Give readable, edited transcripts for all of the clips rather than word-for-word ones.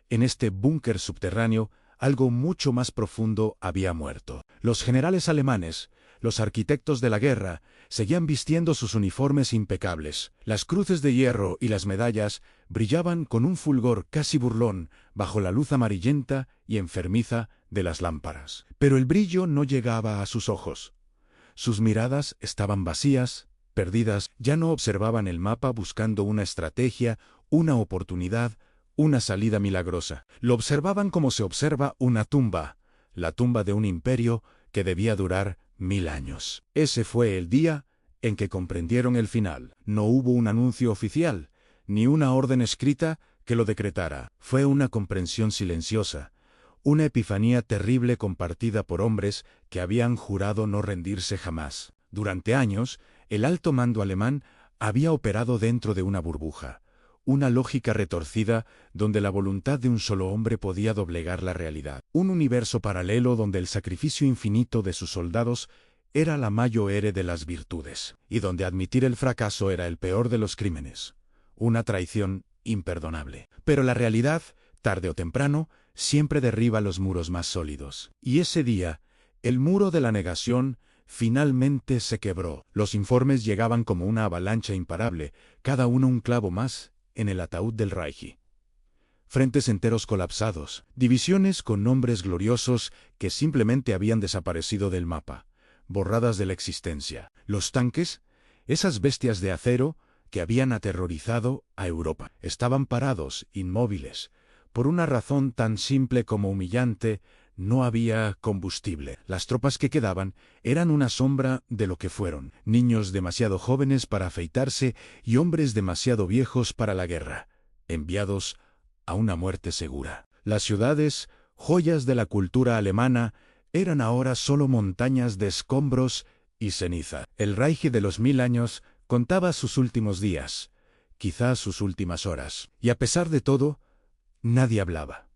En este búnker subterráneo, algo mucho más profundo había muerto. Los generales alemanes, los arquitectos de la guerra, seguían vistiendo sus uniformes impecables. Las cruces de hierro y las medallas brillaban con un fulgor casi burlón bajo la luz amarillenta y enfermiza de las lámparas. Pero el brillo no llegaba a sus ojos. Sus miradas estaban vacías, perdidas, ya no observaban el mapa buscando una estrategia, una oportunidad, una salida milagrosa. Lo observaban como se observa una tumba, la tumba de un imperio que debía durar 1000 años. Ese fue el día en que comprendieron el final. No hubo un anuncio oficial, ni una orden escrita que lo decretara. Fue una comprensión silenciosa, una epifanía terrible compartida por hombres que habían jurado no rendirse jamás. Durante años, el alto mando alemán había operado dentro de una burbuja, una lógica retorcida donde la voluntad de un solo hombre podía doblegar la realidad. Un universo paralelo donde el sacrificio infinito de sus soldados era la mayor de las virtudes, y donde admitir el fracaso era el peor de los crímenes. Una traición imperdonable. Pero la realidad, tarde o temprano, siempre derriba los muros más sólidos. Y ese día, el muro de la negación finalmente se quebró. Los informes llegaban como una avalancha imparable, cada uno un clavo más en el ataúd del Reich. Frentes enteros colapsados, divisiones con nombres gloriosos que simplemente habían desaparecido del mapa, borradas de la existencia. Los tanques, esas bestias de acero que habían aterrorizado a Europa, estaban parados, inmóviles. Por una razón tan simple como humillante, no había combustible. Las tropas que quedaban eran una sombra de lo que fueron. Niños demasiado jóvenes para afeitarse y hombres demasiado viejos para la guerra, enviados a una muerte segura. Las ciudades, joyas de la cultura alemana, eran ahora solo montañas de escombros y ceniza. El Reich de los 1000 años contaba sus últimos días, quizás sus últimas horas. Y a pesar de todo, nadie hablaba.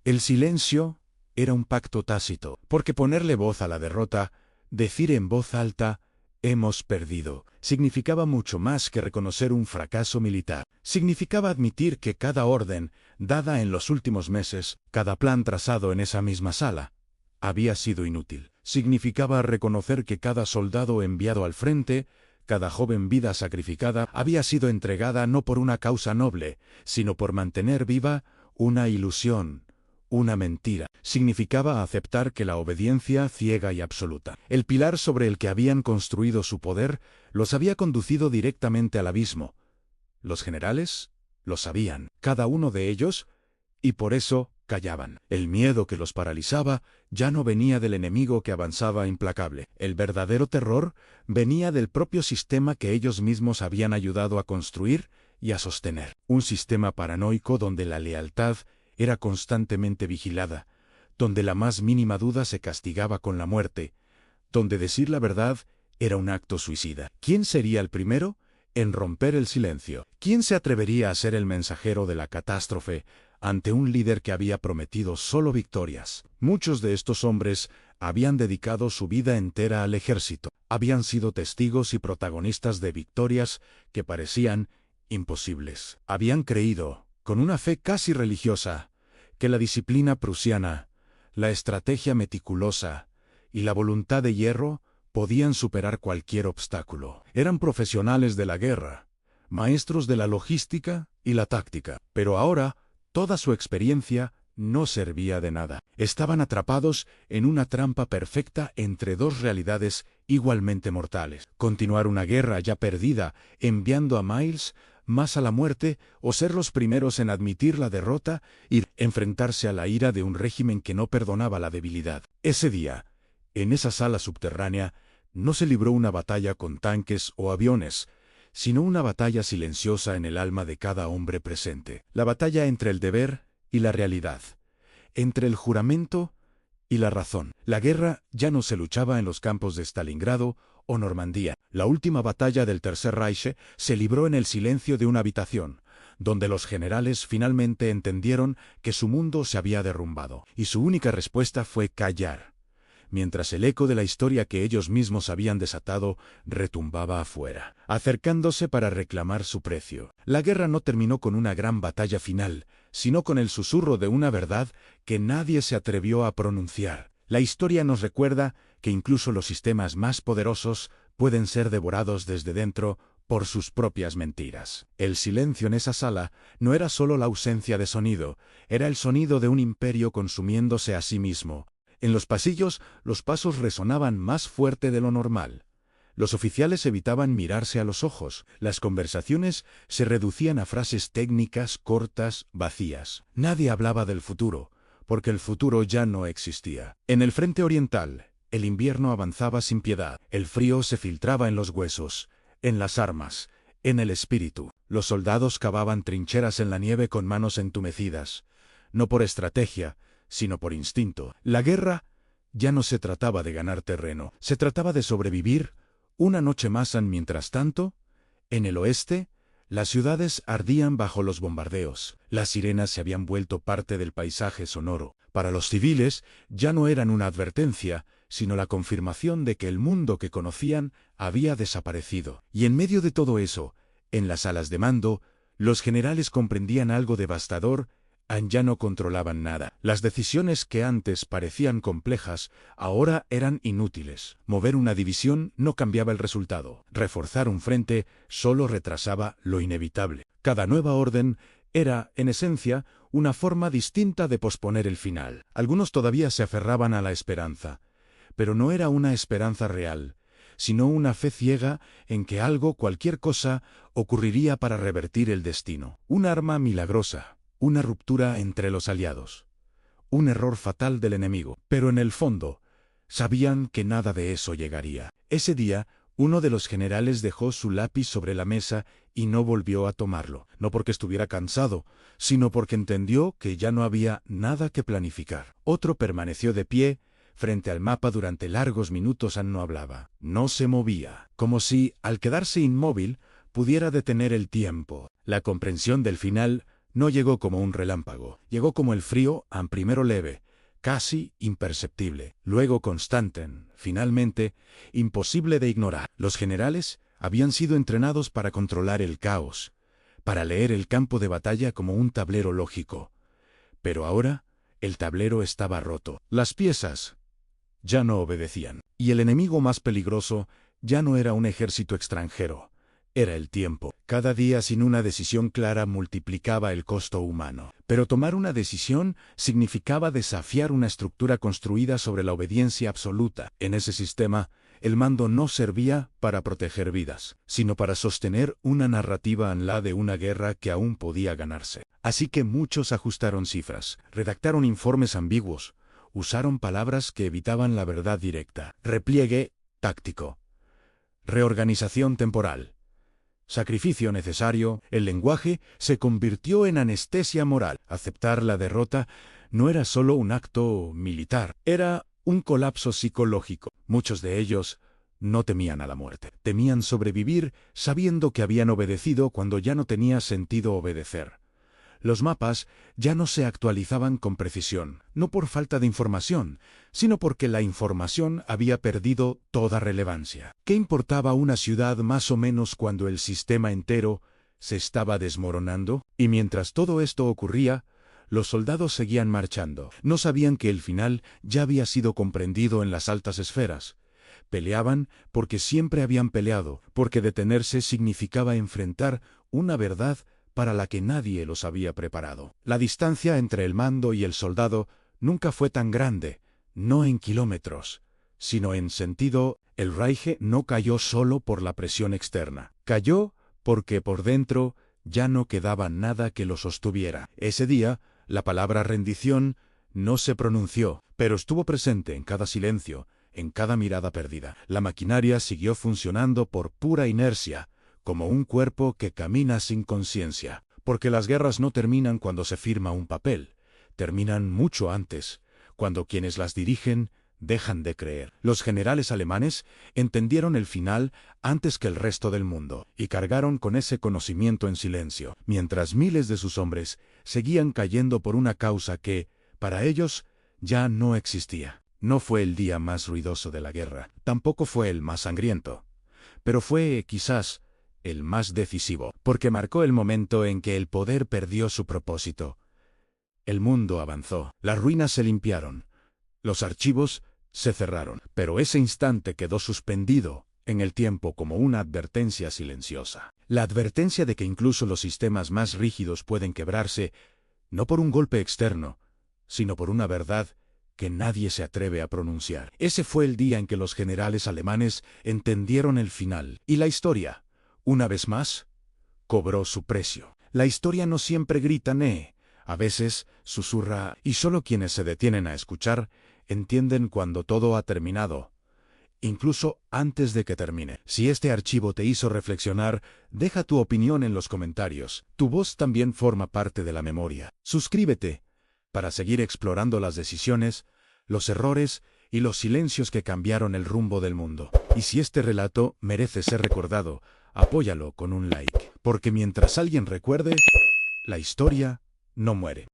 El silencio era un pacto tácito, porque ponerle voz a la derrota, decir en voz alta, hemos perdido, significaba mucho más que reconocer un fracaso militar. Significaba admitir que cada orden, dada en los últimos meses, cada plan trazado en esa misma sala, había sido inútil. Significaba reconocer que cada soldado enviado al frente, cada joven vida sacrificada, había sido entregada no por una causa noble, sino por mantener viva una ilusión, una mentira. Significaba aceptar que la obediencia ciega y absoluta, el pilar sobre el que habían construido su poder, los había conducido directamente al abismo. Los generales lo sabían, cada uno de ellos, y por eso callaban. El miedo que los paralizaba ya no venía del enemigo que avanzaba implacable. El verdadero terror venía del propio sistema que ellos mismos habían ayudado a construir y a sostener. Un sistema paranoico donde la lealtad era constantemente vigilada, donde la más mínima duda se castigaba con la muerte, donde decir la verdad era un acto suicida. ¿Quién sería el primero en romper el silencio? ¿Quién se atrevería a ser el mensajero de la catástrofe ante un líder que había prometido solo victorias? Muchos de estos hombres habían dedicado su vida entera al ejército, habían sido testigos y protagonistas de victorias que parecían imposibles. Habían creído, con una fe casi religiosa, que la disciplina prusiana, la estrategia meticulosa y la voluntad de hierro podían superar cualquier obstáculo. Eran profesionales de la guerra, maestros de la logística y la táctica, pero ahora toda su experiencia no servía de nada. Estaban atrapados en una trampa perfecta entre dos realidades igualmente mortales. Continuar una guerra ya perdida, enviando a miles más a la muerte, o ser los primeros en admitir la derrota y enfrentarse a la ira de un régimen que no perdonaba la debilidad. Ese día, en esa sala subterránea, no se libró una batalla con tanques o aviones, sino una batalla silenciosa en el alma de cada hombre presente. La batalla entre el deber y la realidad, entre el juramento y la razón. La guerra ya no se luchaba en los campos de Stalingrado o Normandía. La última batalla del Tercer Reich se libró en el silencio de una habitación, donde los generales finalmente entendieron que su mundo se había derrumbado, y su única respuesta fue callar, mientras el eco de la historia que ellos mismos habían desatado retumbaba afuera, acercándose para reclamar su precio. La guerra no terminó con una gran batalla final, sino con el susurro de una verdad que nadie se atrevió a pronunciar. La historia nos recuerda que incluso los sistemas más poderosos pueden ser devorados desde dentro por sus propias mentiras. El silencio en esa sala no era solo la ausencia de sonido, era el sonido de un imperio consumiéndose a sí mismo. En los pasillos, los pasos resonaban más fuerte de lo normal. Los oficiales evitaban mirarse a los ojos. Las conversaciones se reducían a frases técnicas, cortas, vacías. Nadie hablaba del futuro, porque el futuro ya no existía. En el frente oriental, el invierno avanzaba sin piedad. El frío se filtraba en los huesos, en las armas, en el espíritu. Los soldados cavaban trincheras en la nieve con manos entumecidas, no por estrategia, sino por instinto. La guerra ya no se trataba de ganar terreno, se trataba de sobrevivir una noche más. Mientras tanto, en el oeste, las ciudades ardían bajo los bombardeos. Las sirenas se habían vuelto parte del paisaje sonoro. Para los civiles, ya no eran una advertencia, sino la confirmación de que el mundo que conocían había desaparecido. Y en medio de todo eso, en las salas de mando, los generales comprendían algo devastador. Ya no controlaban nada. Las decisiones que antes parecían complejas, ahora eran inútiles. Mover una división no cambiaba el resultado. Reforzar un frente solo retrasaba lo inevitable. Cada nueva orden era, en esencia, una forma distinta de posponer el final. Algunos todavía se aferraban a la esperanza, pero no era una esperanza real, sino una fe ciega en que algo, cualquier cosa, ocurriría para revertir el destino. Un arma milagrosa. Una ruptura entre los aliados. Un error fatal del enemigo. Pero en el fondo, sabían que nada de eso llegaría. Ese día, uno de los generales dejó su lápiz sobre la mesa y no volvió a tomarlo. No porque estuviera cansado, sino porque entendió que ya no había nada que planificar. Otro permaneció de pie, frente al mapa durante largos minutos. No hablaba. No se movía. Como si, al quedarse inmóvil, pudiera detener el tiempo. La comprensión del final no llegó como un relámpago, llegó como el frío, primero leve, casi imperceptible, luego constante, finalmente, imposible de ignorar. Los generales habían sido entrenados para controlar el caos, para leer el campo de batalla como un tablero lógico. Pero ahora, el tablero estaba roto. Las piezas ya no obedecían. Y el enemigo más peligroso ya no era un ejército extranjero. Era el tiempo. Cada día sin una decisión clara multiplicaba el costo humano. Pero tomar una decisión significaba desafiar una estructura construida sobre la obediencia absoluta. En ese sistema, el mando no servía para proteger vidas, sino para sostener una narrativa en la de una guerra que aún podía ganarse. Así que muchos ajustaron cifras, redactaron informes ambiguos, usaron palabras que evitaban la verdad directa. Repliegue táctico. Reorganización temporal. Sacrificio necesario. El lenguaje se convirtió en anestesia moral. Aceptar la derrota no era solo un acto militar, era un colapso psicológico. Muchos de ellos no temían a la muerte, temían sobrevivir sabiendo que habían obedecido cuando ya no tenía sentido obedecer. Los mapas ya no se actualizaban con precisión, no por falta de información, sino porque la información había perdido toda relevancia. ¿Qué importaba una ciudad más o menos cuando el sistema entero se estaba desmoronando? Y mientras todo esto ocurría, los soldados seguían marchando. No sabían que el final ya había sido comprendido en las altas esferas. Peleaban porque siempre habían peleado, porque detenerse significaba enfrentar una verdad para la que nadie los había preparado. La distancia entre el mando y el soldado nunca fue tan grande, no en kilómetros, sino en sentido. El Reich no cayó solo por la presión externa, cayó porque por dentro ya no quedaba nada que lo sostuviera. Ese día, la palabra rendición no se pronunció, pero estuvo presente en cada silencio, en cada mirada perdida. La maquinaria siguió funcionando por pura inercia, como un cuerpo que camina sin conciencia. Porque las guerras no terminan cuando se firma un papel, terminan mucho antes, cuando quienes las dirigen dejan de creer. Los generales alemanes entendieron el final antes que el resto del mundo, y cargaron con ese conocimiento en silencio, mientras miles de sus hombres seguían cayendo por una causa que, para ellos, ya no existía. No fue el día más ruidoso de la guerra, tampoco fue el más sangriento, pero fue, quizás, el más decisivo, porque marcó el momento en que el poder perdió su propósito, El mundo avanzó, las ruinas se limpiaron, los archivos se cerraron, pero ese instante quedó suspendido en el tiempo como una advertencia silenciosa. La advertencia de que incluso los sistemas más rígidos pueden quebrarse, no por un golpe externo, sino por una verdad que nadie se atreve a pronunciar. Ese fue el día en que los generales alemanes entendieron el final, y la historia, una vez más, cobró su precio. La historia no siempre grita "nee", a veces susurra, y solo quienes se detienen a escuchar entienden cuando todo ha terminado, incluso antes de que termine. Si este archivo te hizo reflexionar, deja tu opinión en los comentarios. Tu voz también forma parte de la memoria. Suscríbete para seguir explorando las decisiones, los errores y los silencios que cambiaron el rumbo del mundo. Y si este relato merece ser recordado, apóyalo con un like, porque mientras alguien recuerde, la historia no muere.